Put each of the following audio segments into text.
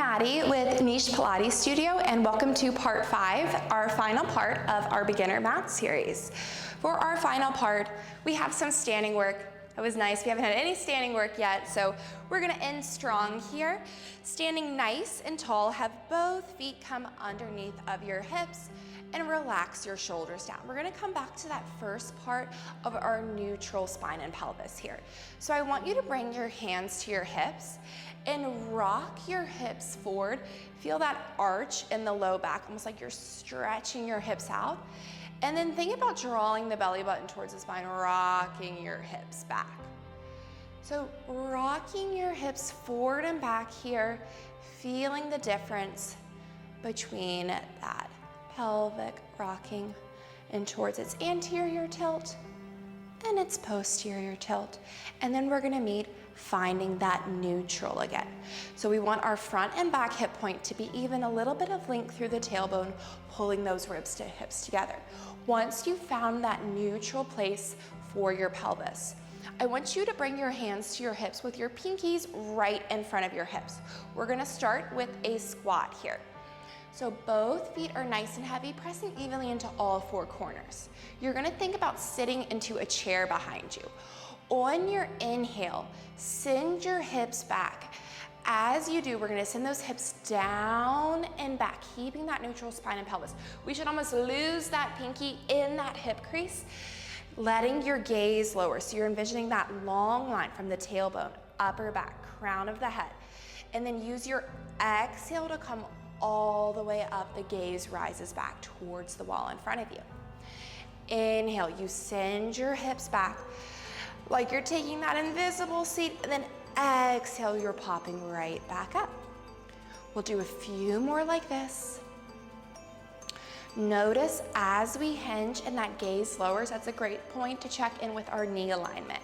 Maddie with Niche Pilates Studio, and welcome to part 5, our final part of our beginner mat series. For our final part, we have some standing work. It was nice, we haven't had any standing work yet, so we're gonna end strong here. Standing nice and tall, have both feet come underneath of your hips and relax your shoulders down. We're gonna come back to that first part of our neutral spine and pelvis here. So I want you to bring your hands to your hips and rock your hips forward. Feel that arch in the low back, almost like you're stretching your hips out. And then think about drawing the belly button towards the spine, rocking your hips back. So rocking your hips forward and back here, feeling the difference between that pelvic rocking and towards its anterior tilt and its posterior tilt. And then we're gonna meet finding that neutral again. So we want our front and back hip point to be even, a little bit of length through the tailbone, pulling those ribs to hips together. Once you've found that neutral place for your pelvis, I want you to bring your hands to your hips with your pinkies right in front of your hips. We're gonna start with a squat here. So both feet are nice and heavy, pressing evenly into all four corners. You're gonna think about sitting into a chair behind you. On your inhale, send your hips back. As you do, we're gonna send those hips down and back, keeping that neutral spine and pelvis. We should almost lose that pinky in that hip crease, letting your gaze lower. So you're envisioning that long line from the tailbone, upper back, crown of the head. And then use your exhale to come all the way up. The gaze rises back towards the wall in front of you. Inhale, you send your hips back like you're taking that invisible seat, and then exhale, you're popping right back up. We'll do a few more like this. Notice as we hinge and that gaze lowers, that's a great point to check in with our knee alignment.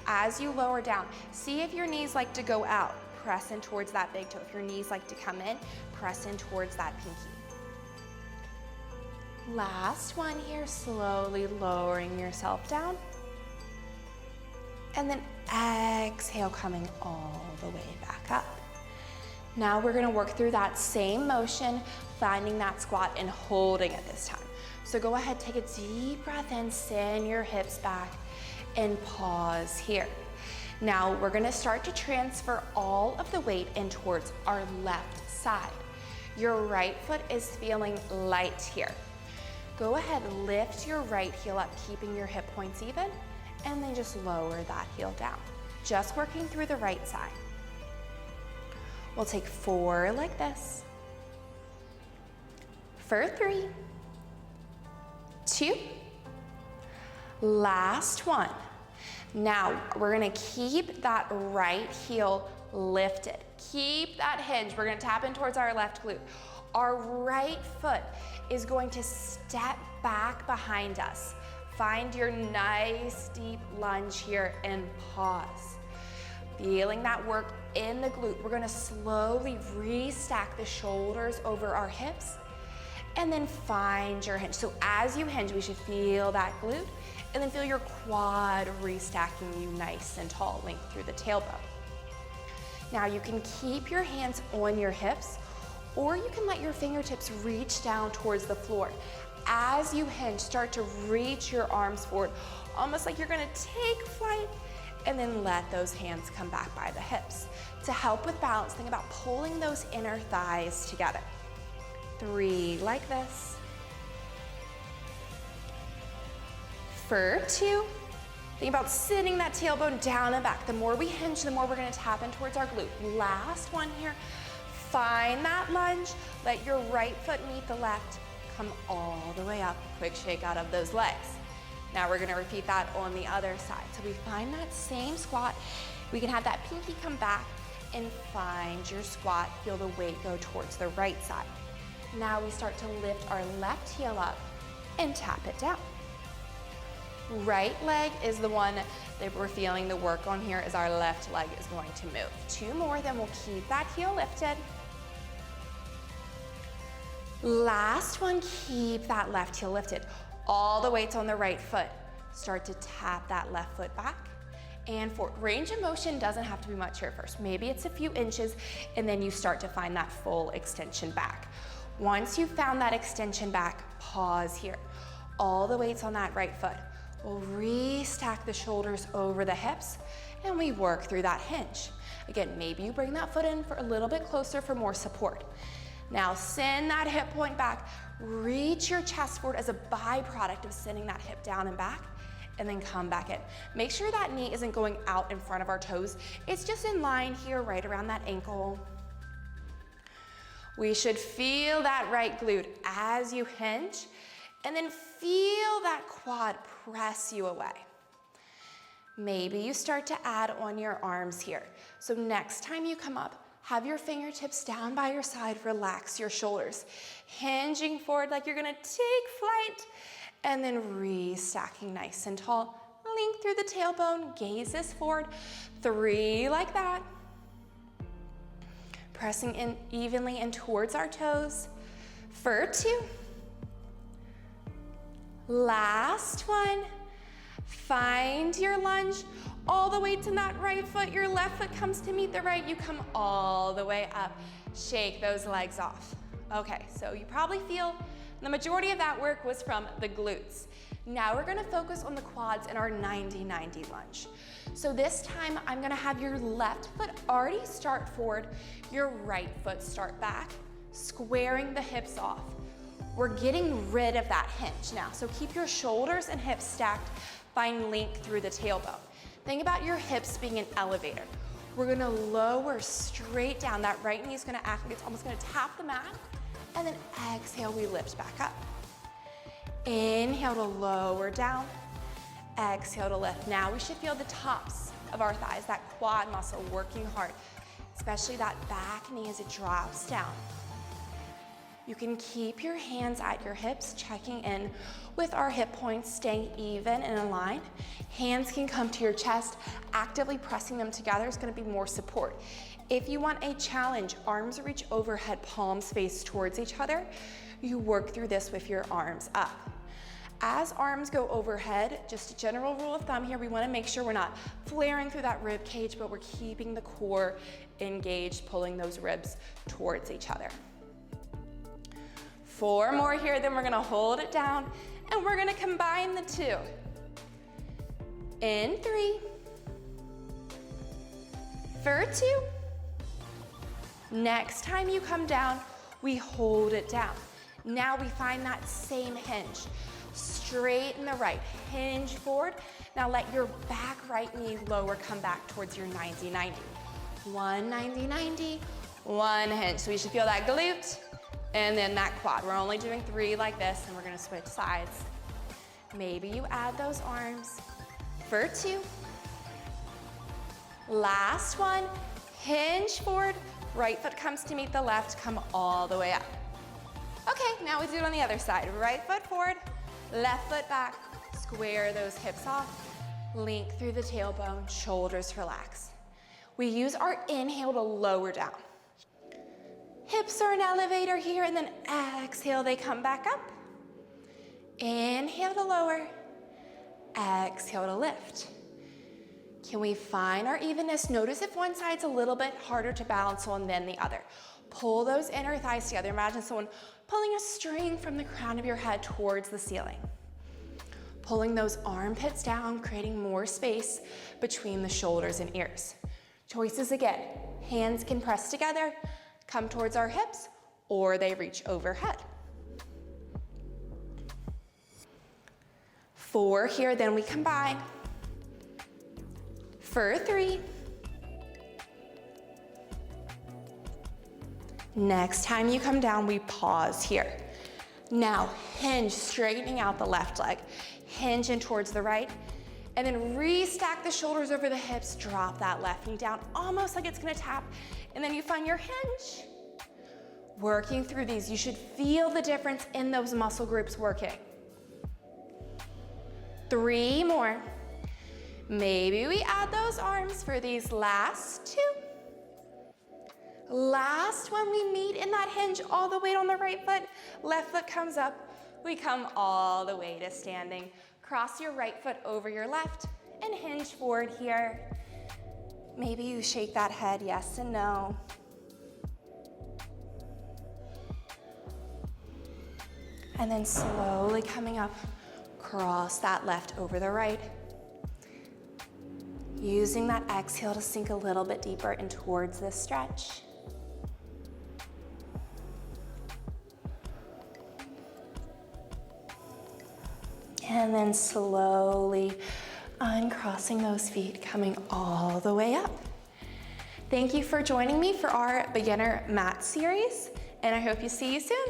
As you lower down, see if your knees like to go out, press in towards that big toe. If your knees like to come in, press in towards that pinky. Last one here, slowly lowering yourself down. And then exhale, coming all the way back up. Now we're gonna work through that same motion, finding that squat and holding it this time. So go ahead, take a deep breath in, send your hips back, and pause here. Now we're gonna start to transfer all of the weight in towards our left side. Your right foot is feeling light here. Go ahead, lift your right heel up, keeping your hip points even, and then just lower that heel down. Just working through the right side. We'll take 4 like this. For 3, 2, last one. Now, we're gonna keep that right heel lifted. Keep that hinge. We're gonna tap in towards our left glute. Our right foot is going to step back behind us. Find your nice deep lunge here and pause. Feeling that work in the glute. We're gonna slowly restack the shoulders over our hips and then find your hinge. So as you hinge, we should feel that glute and then feel your quad restacking you nice and tall, length through the tailbone. Now you can keep your hands on your hips, or you can let your fingertips reach down towards the floor. As you hinge, start to reach your arms forward, almost like you're gonna take flight, and then let those hands come back by the hips. To help with balance, think about pulling those inner thighs together. 3 like this. For 2, think about sitting that tailbone down and back. The more we hinge, the more we're gonna tap in towards our glute. Last one here. Find that lunge, let your right foot meet the left, come all the way up, quick shake out of those legs. Now we're gonna repeat that on the other side. So we find that same squat, we can have that pinky come back and find your squat, feel the weight go towards the right side. Now we start to lift our left heel up and tap it down. Right leg is the one that we're feeling the work on here, as our left leg is going to move. 2 more, then we'll keep that heel lifted. Last one, keep that left heel lifted. All the weight's on the right foot. Start to tap that left foot back and forward. Range of motion doesn't have to be much here first. Maybe it's a few inches, and then you start to find that full extension back. Once you've found that extension back, pause here. All the weight's on that right foot. We'll restack the shoulders over the hips, and we work through that hinge. Again, maybe you bring that foot in for a little bit closer for more support. Now send that hip point back, reach your chest forward as a byproduct of sending that hip down and back, and then come back in. Make sure that knee isn't going out in front of our toes. It's just in line here, right around that ankle. We should feel that right glute as you hinge, and then feel that quad press you away. Maybe you start to add on your arms here. So next time you come up, have your fingertips down by your side, relax your shoulders. Hinging forward like you're gonna take flight, and then restacking nice and tall. Link through the tailbone, gazes forward. 3 like that. Pressing in evenly in towards our toes. For 2. Last one. Find your lunge. All the weight in that right foot. Your left foot comes to meet the right. You come all the way up. Shake those legs off. Okay, so you probably feel the majority of that work was from the glutes. Now we're gonna focus on the quads in our 90-90 lunge. So this time I'm gonna have your left foot already start forward, your right foot start back, squaring the hips off. We're getting rid of that hinge now, so keep your shoulders and hips stacked, find length through the tailbone. Think about your hips being an elevator. We're gonna lower straight down. That right knee is gonna act like it's almost gonna tap the mat, and then exhale, we lift back up. Inhale to lower down, exhale to lift. Now we should feel the tops of our thighs, that quad muscle working hard, especially that back knee as it drops down. You can keep your hands at your hips, checking in with our hip points, staying even and aligned. Hands can come to your chest, actively pressing them together is gonna be more support. If you want a challenge, arms reach overhead, palms face towards each other. You work through this with your arms up. As arms go overhead, just a general rule of thumb here, we wanna make sure we're not flaring through that rib cage, but we're keeping the core engaged, pulling those ribs towards each other. 4 more here, then we're gonna hold it down, and we're gonna combine the 2. In 3. For 2. Next time you come down, we hold it down. Now we find that same hinge. Straighten the right, hinge forward. Now let your back right knee lower, come back towards your 90-90. 1 90-90, 1 hinge. So we should feel that glute, and then that quad. We're only doing 3 like this, and we're gonna switch sides. Maybe you add those arms. For 2. Last one, hinge forward. Right foot comes to meet the left, come all the way up. Okay, now we do it on the other side. Right foot forward, left foot back, square those hips off, link through the tailbone, shoulders relax. We use our inhale to lower down. Hips are an elevator here, and then exhale, they come back up. Inhale to lower, exhale to lift. Can we find our evenness? Notice if one side's a little bit harder to balance on than the other. Pull those inner thighs together. Imagine someone pulling a string from the crown of your head towards the ceiling. Pulling those armpits down, creating more space between the shoulders and ears. Choices again. Hands can press together, come towards our hips, or they reach overhead. 4 here, then we combine. For 3. Next time you come down, we pause here. Now hinge, straightening out the left leg. Hinge in towards the right, and then restack the shoulders over the hips, drop that left knee down, almost like it's gonna tap, and then you find your hinge. Working through these, you should feel the difference in those muscle groups working. 3 more. Maybe we add those arms for these last 2. Last one, we meet in that hinge, all the weight on the right foot, left foot comes up, we come all the way to standing. Cross your right foot over your left, and hinge forward here. Maybe you shake that head yes and no. And then slowly coming up, cross that left over the right. Using that exhale to sink a little bit deeper in towards this stretch. And then slowly uncrossing those feet, coming all the way up. Thank you for joining me for our beginner mat series, and I hope you see you soon.